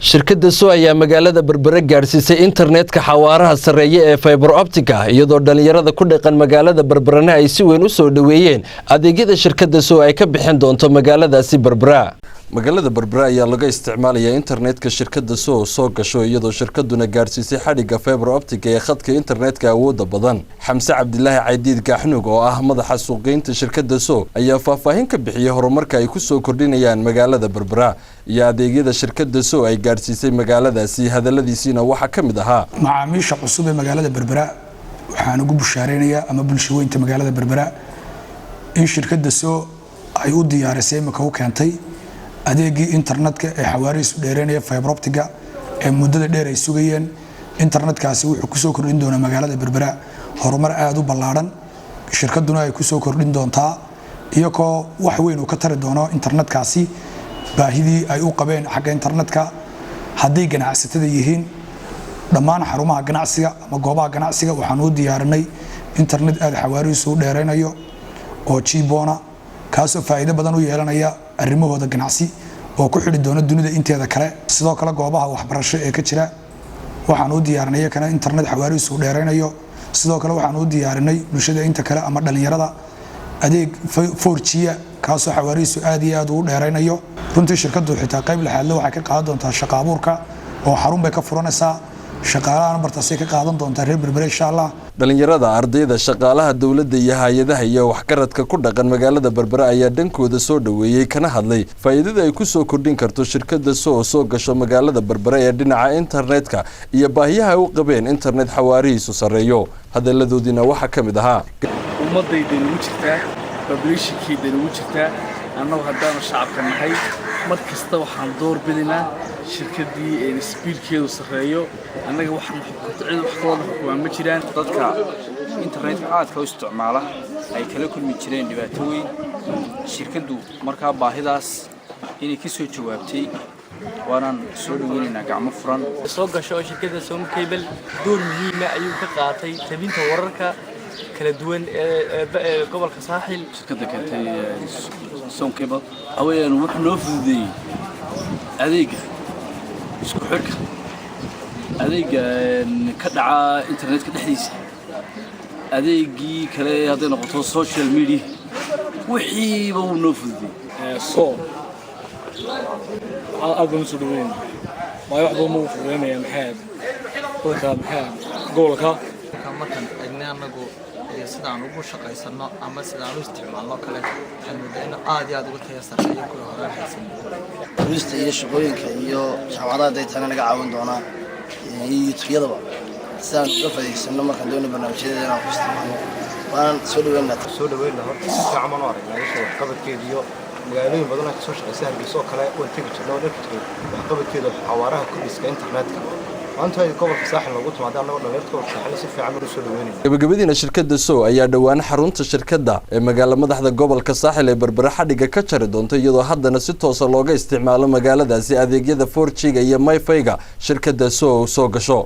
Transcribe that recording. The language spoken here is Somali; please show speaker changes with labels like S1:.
S1: shirkadda soo ayaa magaalada Berbera gaarsiisay internetka xawaaraha sareeya ee fiber optic iyadoo dhalinyarada ku dhaqan magaalada Berberana ay si weyn u soo dhaweeyeen adeegyada shirkadda soo ay ka bixin doonto magaaladaasi Berbera. magaalada Berbera ayaa laga isticmaalayaa internetka shirkadda soo gasho iyadoo shirkaduna gaarsiisay xadhiga fiber optic ee khadka internetka awoodda badan. Xamse Cabdilaahi Caydiid Gaxnug oo ah madaxa suuqgeynta shirkadda soo ayaa faahfaahin ka bixiyay horumarka ay ku soo kordhinayaan magaalada Berbera iyo adeegyada shirkadda soo ay gaarsiisay magaaladaasi. hadaladiisina waxa ka mid ahaa
S2: macaamiisha cusub ee magaalada Berbera waxaan ugu bushaareynaya ama bulshooyinka magaalada Berbera in shirkadda soo ay u diyaarisay marka uu keentay adeegii internetka ee xawaarihiisu dheereynaya fiber optic ee muddada dheer ay sugayeen. internetkaasi wuxuu ku soo kordhin doonaa magaalada Berbera horumar aad u ballaaran. shirkaduna ay ku soo kordhin doontaa iyagoo wax weyn uu ka tari doono internetkaasi baahidii ay u qabeen xagga internetka haddii ganacsatada yihiin dhammaan xarumaha ganacsiga ama goobaha ganacsiga. waxaan u diyaarinay internet aad xawaarihiisu dheereynayo oo jiibona kaasoo faa'iido badan u yeelanaya arrimahooda ganacsi oo ku xidhi doona dunida inteeda kale. sidoo kale goobaha waxbarasho ee ka jira waxaan u diyaarinay kana internet xawaarihiisu dheereynayo. sidoo kale waxaan u diyaarinay bulshada inta kale ama dhalinyarada adeeg 4G kaasoo xawaarihiisu aad iyo aad u dheereynayo. runtii shirkaddu xitaa qayb laxaad waxay ka qaadan doontaa shaqo abuurka oo xarun bay ka furanaysaa shaqaalaha bartaasay ka qaadan doontaa reer Berbera insha Allah.
S1: dhalinyarada ardayda shaqaalaha dawladda iyo hay'adaha iyo waxgaradka ku dhaqan magaalada Berbera ayaa dhankooda soo dhaweeyay kana hadlay faa'iidada ay ku soo kordhin karto shirkadda soo gasho magaalada Berbera ee dhinaca internetka iyo baahiyaha ay u qabeen internet xawaarihiisu sareeyo. hadaladoodina waxa ka mid ahaa
S3: ummadayda ugu jirtaa publishkeeda ugu jirtaa annagu haddaan shacabka nahay mar kasta waxaan door bidinaa shirkadii ee speedkeedu sareeyo. annaga waxaan xukuumad wax kooda xukumaan ma jiraan.
S4: dadka internetka aadka u isticmaala ay kala kulmi jireen dhibaatooyin shirkaddu markaa baahidaas inay ka soo jawaabtay waanaan soo dhaweynaynaa gacmo furan.
S5: soo gasho shirkadda Som Cable door muhiim ah ayuu ka qaatay tabinta wararka kala duwan ee gobolka Saaxil.
S4: shirkadda keentay Som Cable aween wuxuu noo fududeeyay adeega isku xirka adeega ka dhaca internetka dhexdiisa adeegii kale haday noqoto social media wixii uu noo fududeeyay.
S3: soo aad baan soo dhaweyn way wax badan u fududeynaya maxay gobolka
S5: markan anagu sidaan ugu shaqaysano ama sidaan u isticmaalno kale xilmada aad iyo aad ugu tayasarnay ku hore haysan
S6: turista iyo shaqooyinka iyo jaamacadaha daytana naga caawin doona iyo tiyadaba sidaan uga faa'iideysano markaan doonay barnaamijyada inaan ku isticmaalo waan soo dhaweynaa
S7: horta si fiican ma aragnaa wax qabadkeeda iyo magaalooyin badan oo soo shaqeysay Hargeysa kale oo tagi jirnay oo dhanka wax qabadkeeda xawaaraha ku dhiska internetka maanta ay gobolka Saaxil lagu timaado anagoo dhalinyarada gobolka Saaxil si fiican u soo dhaweynay.
S1: gabagabadiina shirkadda soo ayaa dhawaan xarunta shirkadda ee magaalada madaxda gobolka Saaxil ee Berbera xadhiga ka jari doonta iyadoo haddana si toos ah looga isticmaalo magaaladaasi adeegyada 4G iyo MiFi-ga shirkadda soo gasho.